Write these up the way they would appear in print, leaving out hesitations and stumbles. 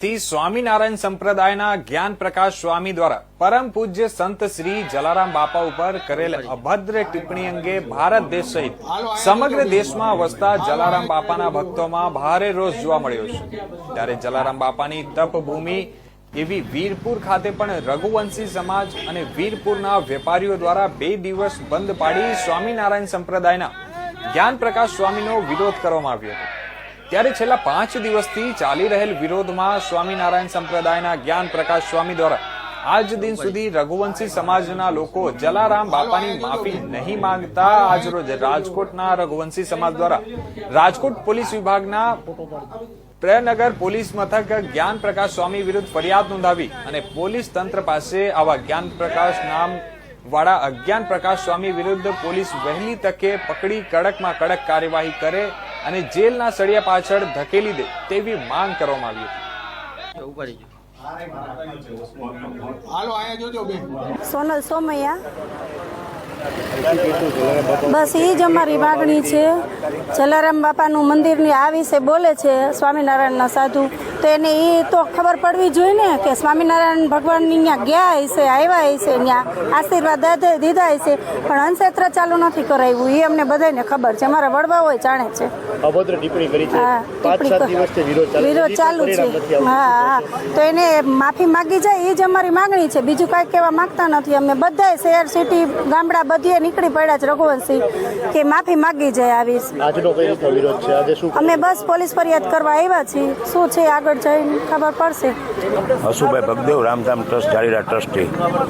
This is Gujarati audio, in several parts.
સ્વામિનારાયણ સંપ્રદાયના જ્ઞાન પ્રકાશ સ્વામી દ્વારા પરમ પૂજ્ય સંત શ્રી જલારામ બાપા ઉપર કરેલ અભદ્ર ટિપ્પણી અંગે ભારત દેશ સહિત સમગ્ર દેશમાં વસતા જલારામ બાપાના ભક્તોમાં ભારે રોષ જોવા મળ્યો છે। ત્યારે જલારામ બાપાની તપભૂમિ એવી વીરપુર ખાતે પણ રઘુવંશી સમાજ અને વીરપુરના વેપારીઓ દ્વારા 2 દિવસ બંધ પાડી સ્વામિનારાયણ સંપ્રદાયના જ્ઞાન પ્રકાશ સ્વામીનો વિરોધ કરવામાં આવ્યો હતો। ત્યારે છેલ્લા 5 દિવસથી ચાલી રહેલ વિરોધમાં સ્વામિનારાયણ સંપ્રદાયના જ્ઞાન પ્રકાશ સ્વામી દ્વારા આજ દિન સુધી રઘુવંશી સમાજના લોકો જલારામ બાપાની માફી નહીં માંગતા આજરોજ રાજકોટના રઘુવંશી સમાજ દ્વારા રાજકોટ પોલીસ વિભાગના પ્રેરનગર પોલીસ મથક જ્ઞાન પ્રકાશ સ્વામી વિરુદ્ધ ફરિયાદ નોંધાવી અને પોલીસ તંત્ર પાસે આવા જ્ઞાન પ્રકાશ નામ વાળા અજ્ઞાન પ્રકાશ સ્વામી વિરુદ્ધ પોલીસ વહેલી તકે પકડી કડકમાં કડક કાર્યવાહી કરે અને જેલના સળિયા પાછળ ધકેલી દે તેવી માંગ કરવામાં આવી હતી। સોનલ સોમૈયા, બસ એ જ અમારી માગણી છે। જલારામ બાપાનું મંદિરની આ વિશે બોલે છે સ્વામિનારાયણના સાધુ, તો એને એ તો ખબર પડવી જોઈએ ને કે સ્વામિનારાયણ ભગવાનની ત્યાં ગયા હશે, આવ્યા હશે, ત્યાં આશીર્વાદ દીધા હશે, પણ અંશેત્ર ચાલુ નથી કરાવ્યું। એ અમને બધાને ખબર છે, અમારા વડવાઓ જાણે છે। વિરોધ ચાલુ છે। હા, તો એને માફી માગી જાય એ જ અમારી માગણી છે, બીજું કાંઈ કહેવા માંગતા નથી। અમે બધા શહેર સિટી ગામડા બધીએ નીકળી પડ્યા છે રઘુવંશી કે માફી માગી જાય આવી। અમે બસ પોલીસ ફરિયાદ કરવા આવ્યા છીએ, શું છે આગળ જઈને ખબર પડશે। Hasubhai Bhagdev, Ramdham trust Jalira trustee.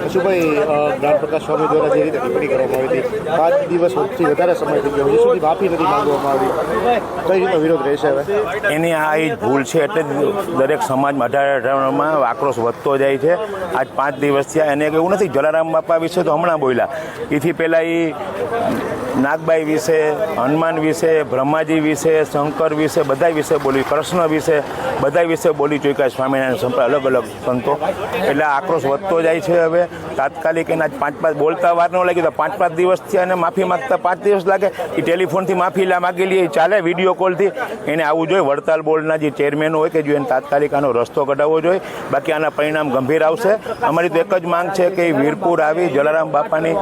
હસુભાઈ, જ્ઞાન પ્રકાશ સ્વામી દ્વારા જે રીતે ટિપ્પણી કરવામાં આવી હતી, 5 દિવસથી વધારે સમય થઈ ગયો, હજી સુધી માફી નથી માંગવામાં આવી, કઈ રીતનો વિરોધ રહેશે હવે? એની આ જ ભૂલ છે, એટલે દરેક સમાજમાં 18 આક્રોશ વધતો જાય છે। આજ 5 દિવસ થયા, એને એવું નથી જલારામ બાપા વિશે તો હમણાં બોલ્યા, એથી પહેલાં એ નાગબાઈ વિશે, હનુમાન વિશે, બ્રહ્માજી વિશે, શંકર વિશે, બધા વિશે બોલી, કૃષ્ણ વિશે, બધા વિશે બોલી ચૂક્યા સ્વામિનારાયણ સંપ્રદાય અલગ અલગ સંતો। એટલે આક્રોશ વધતો જાય છે। હવે તાત્કાલિક એના 5 બોલતા વાર ન લાગી તો 5 દિવસથી અને માફી માગતા 5 દિવસ લાગે, એ ટેલિફોનથી માફી માગી લે ચાલે, વિડીયો કોલથી એને આવવું જોઈએ। વડતાલ બોર્ડના જે ચેરમેન હોય કે જો એને તાત્કાલિક આનો રસ્તો કઢાવવો જોઈએ, બાકી આના પરિણામ ગંભીર આવશે। અમારી તો એક જ માંગ છે કે વીરપુર આવી જલારામ બાપાની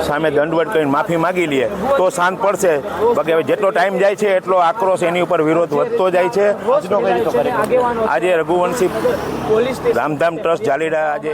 સામે દંડવટ કરીને માફી માગી લઈએ તો શાંત પડશે, બાકી હવે જેટલો ટાઈમ જાય છે એટલો આક્રોશ એની ઉપર વિરોધ વધતો જાય છે। આજે રઘુવંશી રામધામ ટ્રસ્ટ જાળીરા આજે